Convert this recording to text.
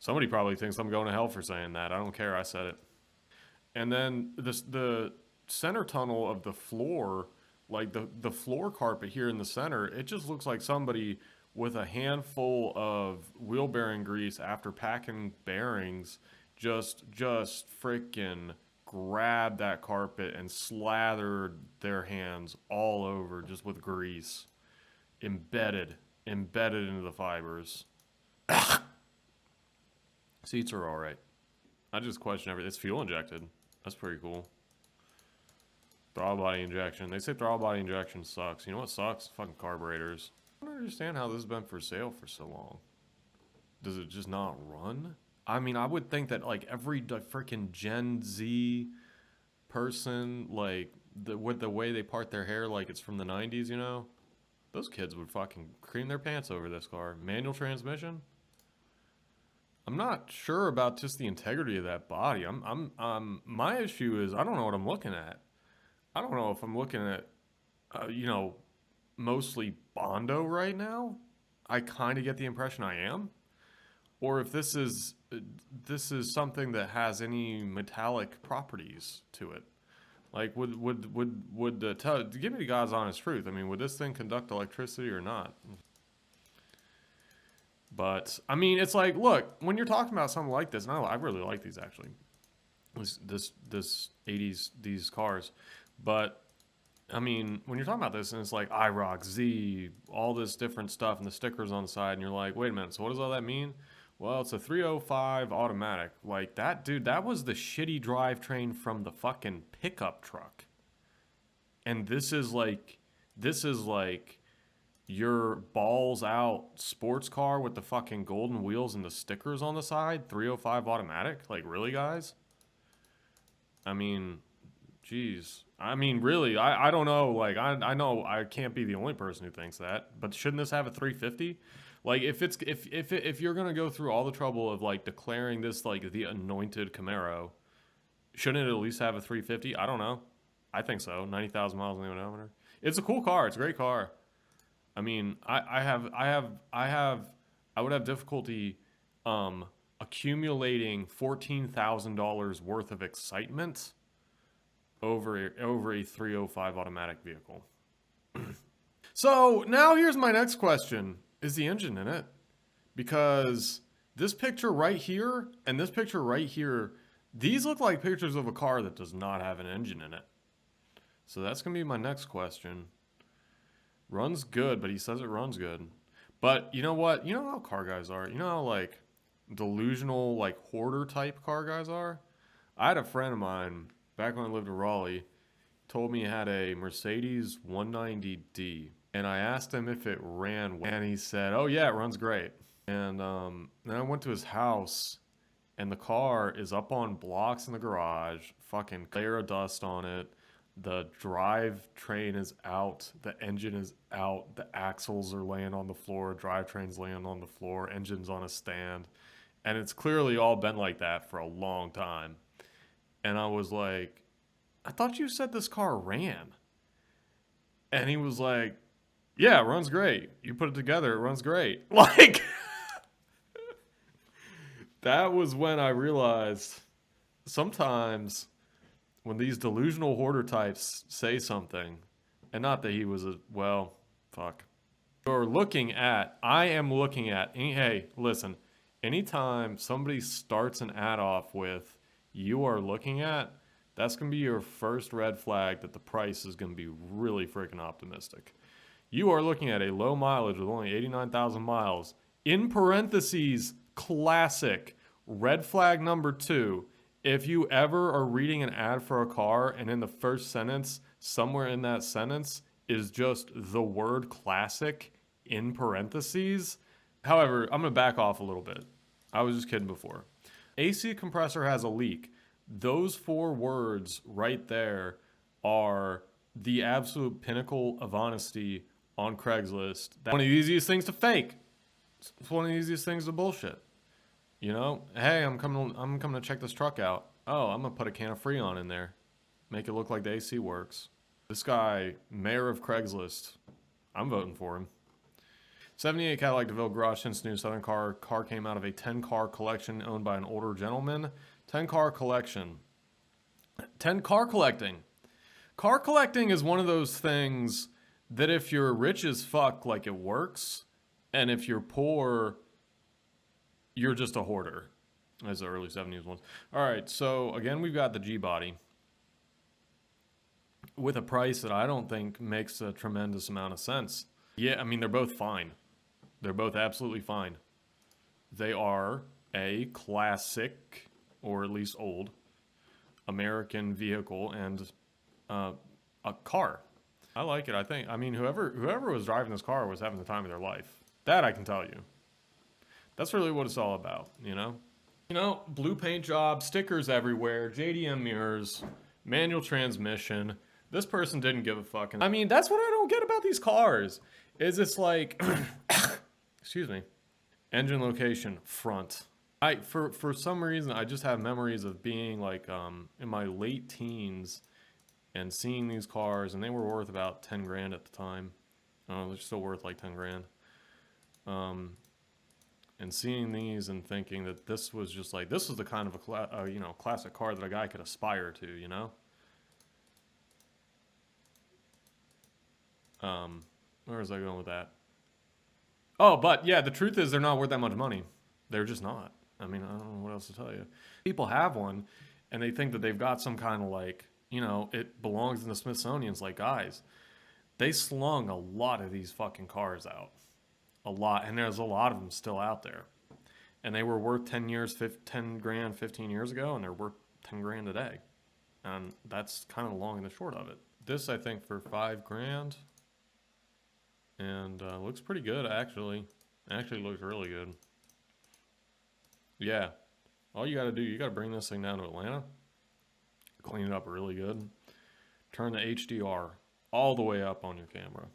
Somebody probably thinks I'm going to hell for saying that. I don't care. I said it. And then the center tunnel of the floor, like the floor carpet here in the center, it just looks like somebody with a handful of wheel bearing grease after packing bearings just freaking grabbed that carpet and slathered their hands all over just with grease embedded into the fibers. Seats are all right. I just question everything. It's fuel injected. That's pretty cool. Throttle body injection. They say throttle body injection sucks. You know what sucks? Fucking carburetors. I don't understand how this has been for sale for so long. Does it just not run? I mean, I would think that like every freaking Gen Z person, like with the way they part their hair, like it's from the 90s, you know? Those kids would fucking cream their pants over this car. Manual transmission? I'm not sure about just the integrity of that body. My issue is I don't know what I'm looking at. I don't know if I'm looking at, you know, mostly Bondo right now. I kind of get the impression I am, or if this is something that has any metallic properties to it. Like, would give me the God's honest truth. I mean, would this thing conduct electricity or not? But I mean, it's like, look, when you're talking about something like this, and I really like these actually, this 80s these cars, but I mean, when you're talking about this and it's like IROC, Z, all this different stuff, and the stickers on the side, and you're like, wait a minute, so what does all that mean? Well, it's a 305 automatic. Like that, dude, that was the shitty drivetrain from the fucking pickup truck, and this is like your balls out sports car with the fucking golden wheels and the stickers on the side, 305 automatic? Like, really, guys? I mean, geez. I mean, really, I don't know. Like, I know I can't be the only person who thinks that, but shouldn't this have a 350? Like, if you're gonna go through all the trouble of like declaring this like the anointed Camaro, shouldn't it at least have a 350? I don't know. I think so. 90,000 miles on the odometer. It's a cool car. It's a great car. I mean, I would have difficulty accumulating $14,000 worth of excitement over a 305 automatic vehicle. So now here's my next question: is the engine in it? Because this picture right here and this picture right here, these look like pictures of a car that does not have an engine in it. So that's gonna be my next question. Runs good, but he says it runs good. But you know what? You know how car guys are. You know how like delusional, like hoarder type car guys are? I had a friend of mine back when I lived in Raleigh, told me he had a Mercedes 190D. And I asked him if it ran well. And he said, oh yeah, it runs great. And then I went to his house and the car is up on blocks in the garage, fucking layer of dust on it. The drivetrain is out, the engine is out, the axles are laying on the floor, drivetrain's laying on the floor, engine's on a stand. And it's clearly all been like that for a long time. And I was like, I thought you said this car ran. And he was like, yeah, it runs great. You put it together, it runs great. Like, that was when I realized sometimes when these delusional hoarder types say something, and not that he was fuck. I am looking at, hey, listen, anytime somebody starts an ad off with, you are looking at, that's going to be your first red flag that the price is going to be really freaking optimistic. You are looking at a low mileage with only 89,000 miles. In parentheses, classic. Red flag number 2. If you ever are reading an ad for a car and in the first sentence, somewhere in that sentence is just the word classic in parentheses. However, I'm going to back off a little bit. I was just kidding before. AC compressor has a leak. Those 4 words right there are the absolute pinnacle of honesty on Craigslist. That's one of the easiest things to fake. It's one of the easiest things to bullshit. You know, hey, I'm coming to check this truck out. Oh, I'm gonna put a can of Freon in there, make it look like the AC works. This guy, mayor of Craigslist, I'm voting for him. 78 Cadillac DeVille garage since new Southern car. Car came out of a 10-car collection owned by an older gentleman. 10-car collection. 10 car collecting. Car collecting is one of those things that if you're rich as fuck, like it works. And if you're poor, you're just a hoarder. As the early 70s ones. All right, so again, we've got the G-Body. With a price that I don't think makes a tremendous amount of sense. Yeah, I mean, they're both fine. They're both absolutely fine. They are a classic, or at least old, American vehicle and a car. I like it, I think. I mean, whoever was driving this car was having the time of their life. That I can tell you. That's really what it's all about, you know? You know, blue paint job, stickers everywhere, JDM mirrors, manual transmission. This person didn't give a fuck. I mean, that's what I don't get about these cars. Is it's like, excuse me, engine location, front. For some reason, I just have memories of being like in my late teens and seeing these cars, and they were worth about 10 grand at the time. They're still worth like 10 grand. And seeing these and thinking that this was just like, this was the kind of a you know, classic car that a guy could aspire to, you know? Where was I going with that? Oh, but yeah, the truth is they're not worth that much money. They're just not. I mean, I don't know what else to tell you. People have one, and they think that they've got some kind of like, you know, it belongs in the Smithsonian's. Like, guys, they slung a lot of these fucking cars out. A lot. And there's a lot of them still out there. And they were worth 10 grand 15 years ago, and they're worth 10 grand today. And that's kind of the long and the short of it. This, I think, for 5 grand. And looks pretty good, actually. Actually looks really good. Yeah. All you got to do, you got to bring this thing down to Atlanta. Clean it up really good. Turn the HDR all the way up on your camera.